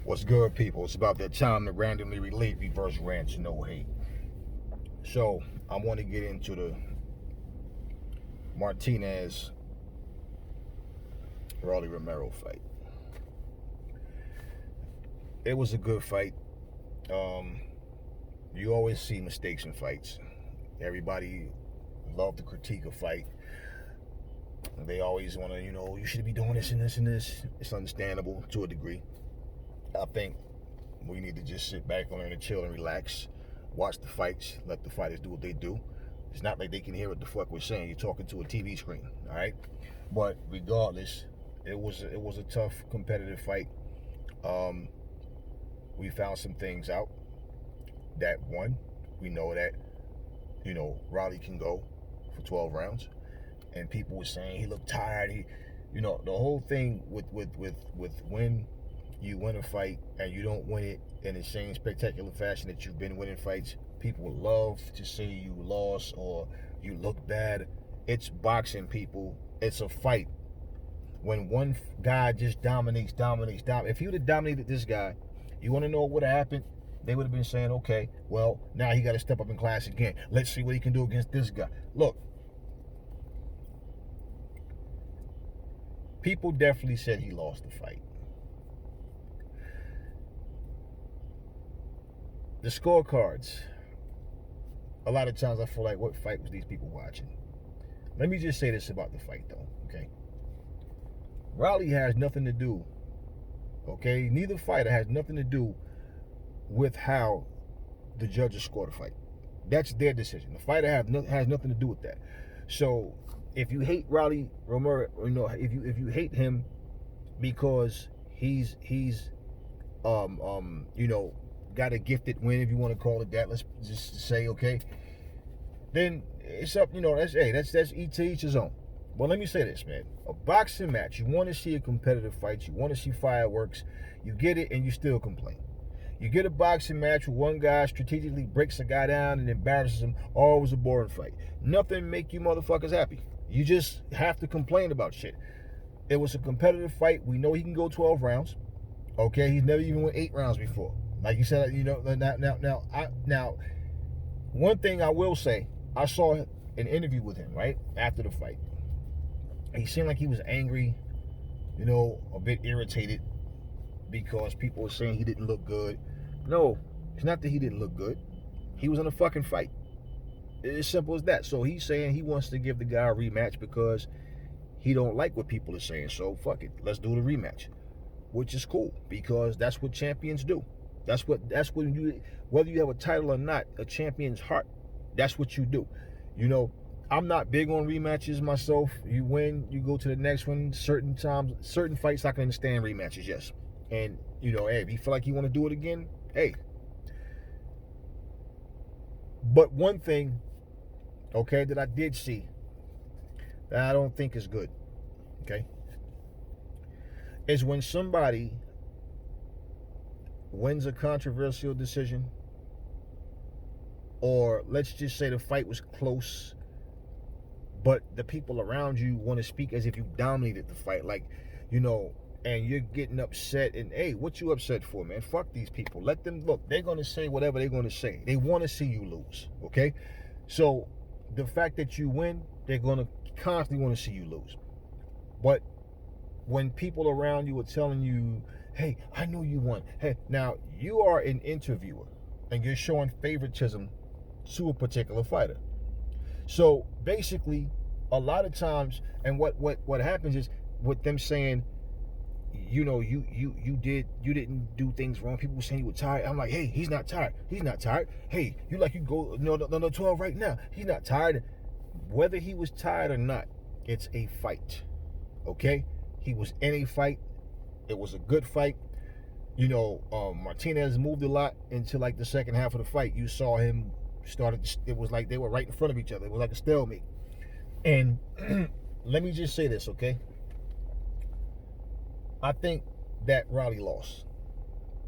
What's good, people? It's about that time to randomly relate reverse rants, no hate. So, I want to get into the Martinez Romero fight. It was a good fight. Um, you always see mistakes in fights. Everybody love to critique a fight. They always want to, you should be doing this and this and this. It's understandable to a degree. I think we need to just sit back, learn to chill and relax. Watch the fights. Let the fighters do what they do. It's not like they can hear what the fuck we're saying. You're talking to a TV screen, all right? But regardless, it was a tough, competitive fight. Um, we found some things out. That one, we know that Riley can go for 12 rounds, and people were saying he looked tired. The whole thing with when you win a fight and you don't win it in the same spectacular fashion that you've been winning fights, people love to say you lost or you look bad. It's boxing, people. It's a fight. When one guy just dominates. If he would have dominated this guy, you want to know what would have happened? They would have been saying, okay, well, now he got to step up in class again. Let's see what he can do against this guy. Look, people definitely said he lost the fight. The scorecards, a lot of times I feel like, what fight was these people watching? Let me just say this about the fight, though, okay? Riley has nothing to do, okay? Neither fighter has nothing to do with how the judges score the fight. That's their decision. The fighter has nothing to do with that. So if you hate Riley Romero, if you hate him because he's got a gifted win, if you want to call it that, let's just say, okay, then it's up, that's each to each his own. But let me say this, man. A boxing match, you want to see a competitive fight, you want to see fireworks, you get it and you still complain. You get a boxing match where one guy strategically breaks a guy down and embarrasses him. Oh, it was a boring fight. Nothing make you motherfuckers happy. You just have to complain about shit. It was a competitive fight. We know he can go 12 rounds. Okay, he's never even went 8 rounds before. Like you said, now, one thing I will say, I saw an interview with him, right, after the fight. He seemed like he was angry, a bit irritated because people were saying he didn't look good. No, it's not that he didn't look good. He was in a fucking fight. It's as simple as that. So he's saying he wants to give the guy a rematch because he don't like what people are saying. So fuck it, let's do the rematch, which is cool because that's what champions do. That's what you, whether you have a title or not, a champion's heart. That's what you do. I'm not big on rematches myself. You win, you go to the next one. Certain times, certain fights, I can understand rematches, yes. And hey, if you feel like you want to do it again, hey. But one thing, okay, that I did see that I don't think is good, okay, is when somebody wins a controversial decision, or let's just say the fight was close, but the people around you want to speak as if you dominated the fight, like, and you're getting upset, and hey, what you upset for, man? Fuck these people. Let them look. They're going to say whatever they're going to say. They want to see you lose, okay? So the fact that you win, they're going to constantly want to see you lose. But when people around you are telling you, hey, I know you won. Hey, now you are an interviewer and you're showing favoritism to a particular fighter. So basically, a lot of times, and what happens is with them saying, you didn't do things wrong. People were saying you were tired. I'm like, hey, he's not tired. He's not tired. Hey, you go no 12 right now. He's not tired. Whether he was tired or not, it's a fight. Okay? He was in a fight. It was a good fight. Martinez moved a lot into like the second half of the fight. You saw him it was like they were right in front of each other. It was like a stalemate. And let me just say this, okay? I think that Riley lost.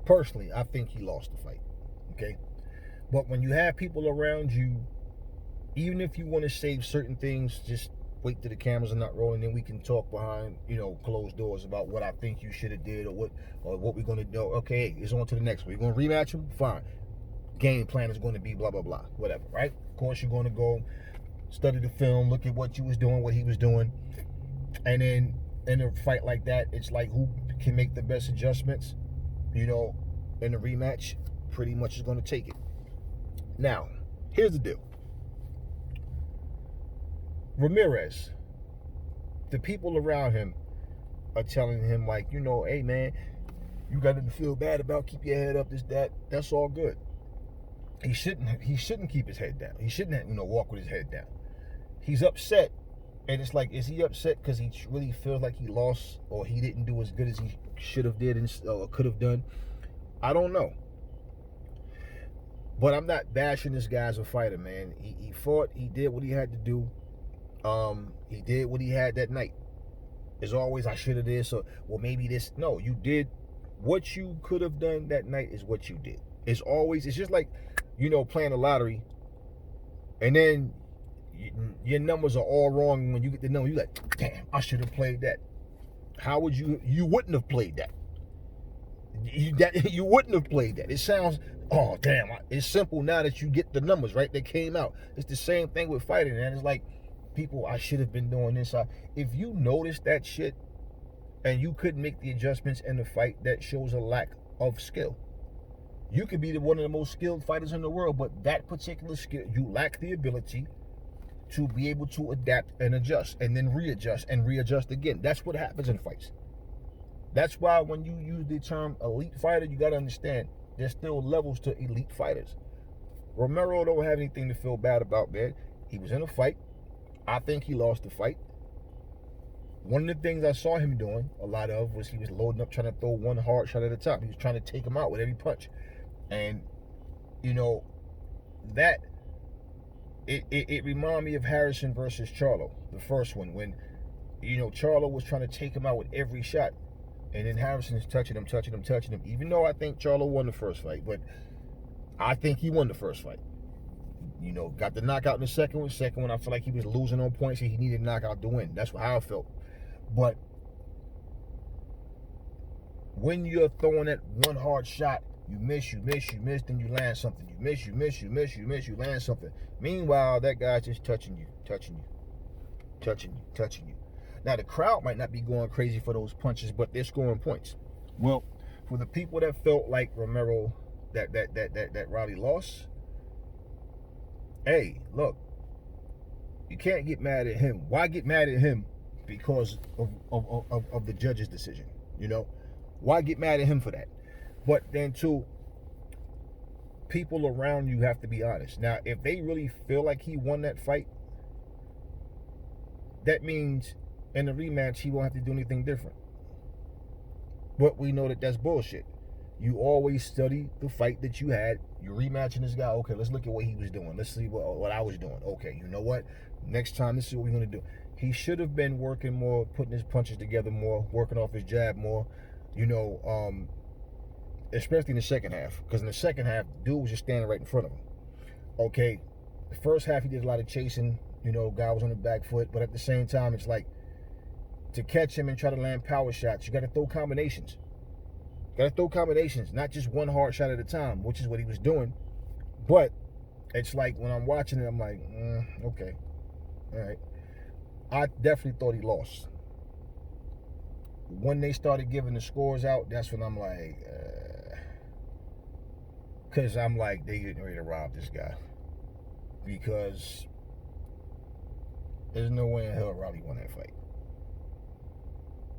Personally, I think he lost the fight, okay? But when you have people around you, even if you want to save certain things, just wait till the cameras are not rolling, then we can talk behind, closed doors about what I think you should have did or what we're gonna do. Okay, it's on to the next one. We're gonna rematch them, fine. Game plan is going to be blah blah blah, whatever, right? Of course, you're going to go study the film, look at what you was doing, what he was doing, and then in a fight like that, it's like who can make the best adjustments, in the rematch, pretty much is going to take it. Now, here's the deal. Ramirez, the people around him are telling him like, hey man, you got nothing to feel bad about. Keep your head up. This, that. That's all good. He shouldn't keep his head down. He shouldn't, walk with his head down. He's upset, and it's like, is he upset because he really feels like he lost or he didn't do as good as he should have did or could have done? I don't know. But I'm not bashing this guy as a fighter, man. He fought. He did what he had to do. He did what he had that night. As always, I should have this or well maybe this. No, you did what you could have done that night is what you did. It's just like, playing the lottery, and then your numbers are all wrong. When you get the number, you're like, damn, I should have played that. How would you wouldn't have played that. You wouldn't have played that. It sounds, oh damn, it's simple now that you get the numbers right that came out. It's the same thing with fighting, and it's like, people, I should have been doing this. If you notice that shit and you couldn't make the adjustments in the fight, that shows a lack of skill. You could be one of the most skilled fighters in the world, but that particular skill, you lack the ability to be able to adapt and adjust and then readjust again. That's what happens in fights. That's why when you use the term elite fighter, you got to understand there's still levels to elite fighters. Romero don't have anything to feel bad about, man. He was in a fight. I think he lost the fight. One of the things I saw him doing a lot of was he was loading up, trying to throw one hard shot at a time. He was trying to take him out with every punch. And, that, it reminded me of Harrison versus Charlo, the first one, when, Charlo was trying to take him out with every shot. And then Harrison is touching him. Even though I think Charlo won the first fight, but I think he won the first fight. Got the knockout in the second one. Second one, I feel like he was losing on points. He needed a knockout to win. That's how I felt. But when you're throwing that one hard shot, you miss, then you land something. You miss, you land something. Meanwhile, that guy's just touching you. Now, the crowd might not be going crazy for those punches, but they're scoring points. Well, for the people that felt like Romero, that Riley lost, hey, look, you can't get mad at him. Why get mad at him because of the judge's decision? Why get mad at him for that? But then too, people around you have to be honest. Now, if they really feel like he won that fight, that means in the rematch he won't have to do anything different. But we know that that's bullshit. You always study the fight that you had. You're rematching this guy. Okay, let's look at what he was doing. Let's see what I was doing. Okay, you know what? Next time, this is what we're going to do. He should have been working more, putting his punches together more, working off his jab more, especially in the second half. Because in the second half, dude was just standing right in front of him. Okay, the first half he did a lot of chasing. Guy was on the back foot. But at the same time, it's like, to catch him and try to land power shots, you got to throw combinations. Not just one hard shot at a time, which is what he was doing. But it's like when I'm watching it, I'm like, okay, all right. I definitely thought he lost. When they started giving the scores out, that's when I'm like, because I'm like, they getting ready to rob this guy. Because there's no way in hell Riley won that fight.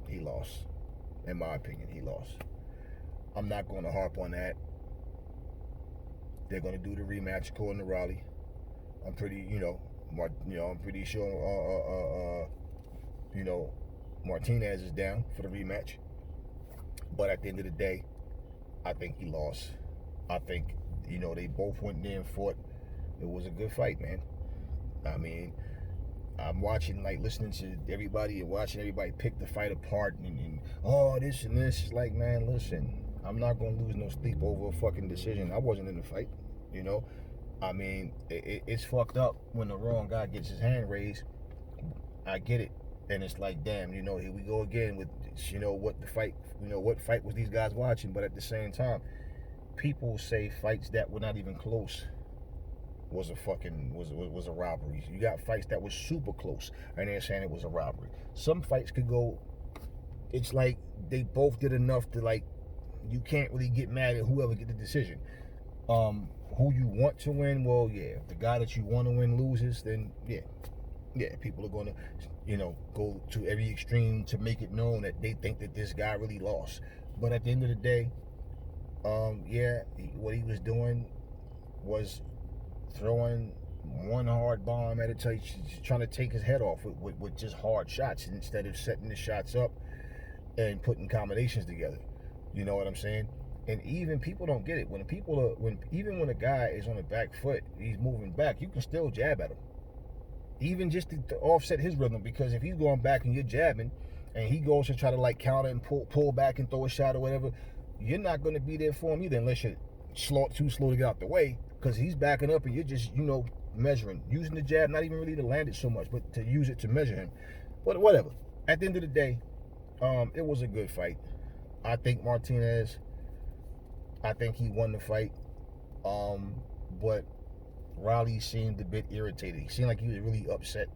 He lost. In my opinion, he lost. I'm not going to harp on that. They're going to do the rematch according to Riley. I'm pretty, I'm pretty sure, Martinez is down for the rematch. But at the end of the day, I think he lost. I think, they both went there and fought. It was a good fight, man. I mean, I'm watching, listening to everybody and watching everybody pick the fight apart and this and this. It's like, man, listen, I'm not going to lose no sleep over a fucking decision. I wasn't in the fight, I mean, it's fucked up when the wrong guy gets his hand raised I get it. And it's like, damn, you know, here we go again with, you know, what the fight, you know, what fight was these guys watching? But at the same time, people say fights that were not even close was a robbery. You got fights that was super close, and they're saying it was a robbery. Some fights could go. It's like they both did enough to, like, you can't really get mad at whoever get the decision. Who you want to win? Well, yeah. If the guy that you want to win loses, then yeah, people are going to, you know, go to every extreme to make it known that they think that this guy really lost. But at the end of the day, what he was doing was throwing one hard bomb at a time, trying to take his head off with just hard shots instead of setting the shots up and putting combinations together. You know what I'm saying? And even people don't get it. Even when a guy is on the back foot, he's moving back, you can still jab at him. Even just to offset his rhythm, because if he's going back and you're jabbing and he goes to try to like counter and pull back and throw a shot or whatever, you're not going to be there for him either unless you're too slow to get out the way, because he's backing up and you're just, you know, measuring, using the jab, not even really to land it so much, but to use it to measure him. But whatever. At the end of the day, it was a good fight. I think Martinez, I think he won the fight. But Riley seemed a bit irritated. He seemed like he was really upset,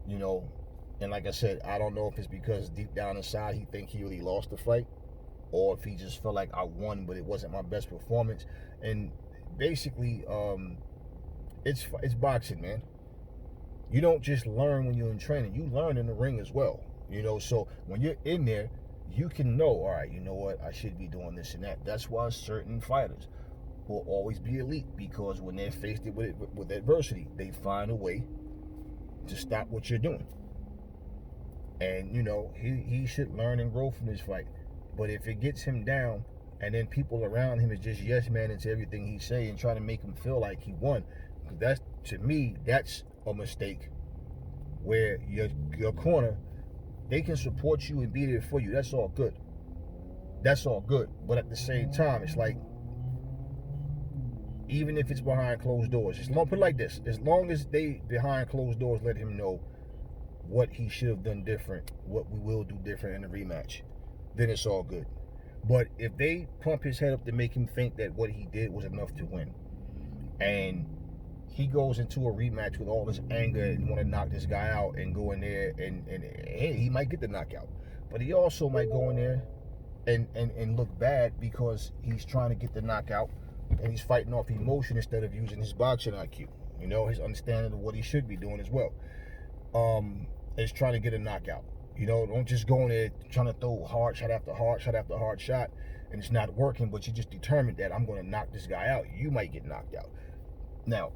you know. And like I said, I don't know if it's because deep down inside he think he really lost the fight, or if he just felt like I won, but it wasn't my best performance. And basically, it's boxing, man. You don't just learn when you're in training. You learn in the ring as well, you know. So when you're in there, you can know, all right, you know what, I should be doing this and that. That's why certain fighters will always be elite, because when they're faced with adversity, they find a way to stop what you're doing. And, you know, he should learn and grow from this fight. But if it gets him down, and then people around him is just yes man into everything he's saying, trying to make him feel like he won, that's, to me, that's a mistake. Where your corner, they can support you and be there for you. That's all good. That's all good. But at the same time, it's like, even if it's behind closed doors, put it like this, as long as they behind closed doors let him know what he should have done different, what we will do different in the rematch, then it's all good. But if they pump his head up to make him think that what he did was enough to win, and he goes into a rematch with all this anger and want to knock this guy out and go in there and hey, he might get the knockout, but he also might go in there and look bad because he's trying to get the knockout and he's fighting off emotion instead of using his boxing IQ, you know, his understanding of what he should be doing as well. Is trying to get a knockout. You know, don't just go in there trying to throw hard shot after hard shot after hard shot and it's not working, but you just determined that I'm going to knock this guy out. You might get knocked out. Now,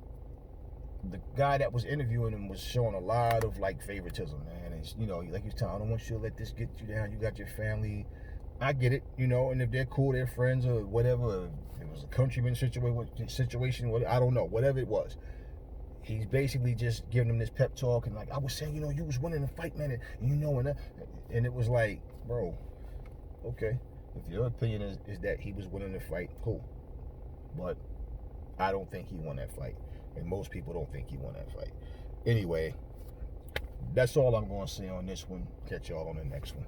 the guy that was interviewing him was showing a lot of like favoritism, man. It's, you know, like he's telling, I don't want you to let this get you down. You got your family. I get it, you know, and if they're cool, they're friends or whatever, if it was a countryman situation, I don't know, whatever it was. He's basically just giving him this pep talk and like, I was saying, you know, you was winning the fight, man, and you know, and it was like, bro, okay, if your opinion is that he was winning the fight, cool, but I don't think he won that fight, and most people don't think he won that fight. Anyway, that's all I'm going to say on this one. Catch y'all on the next one.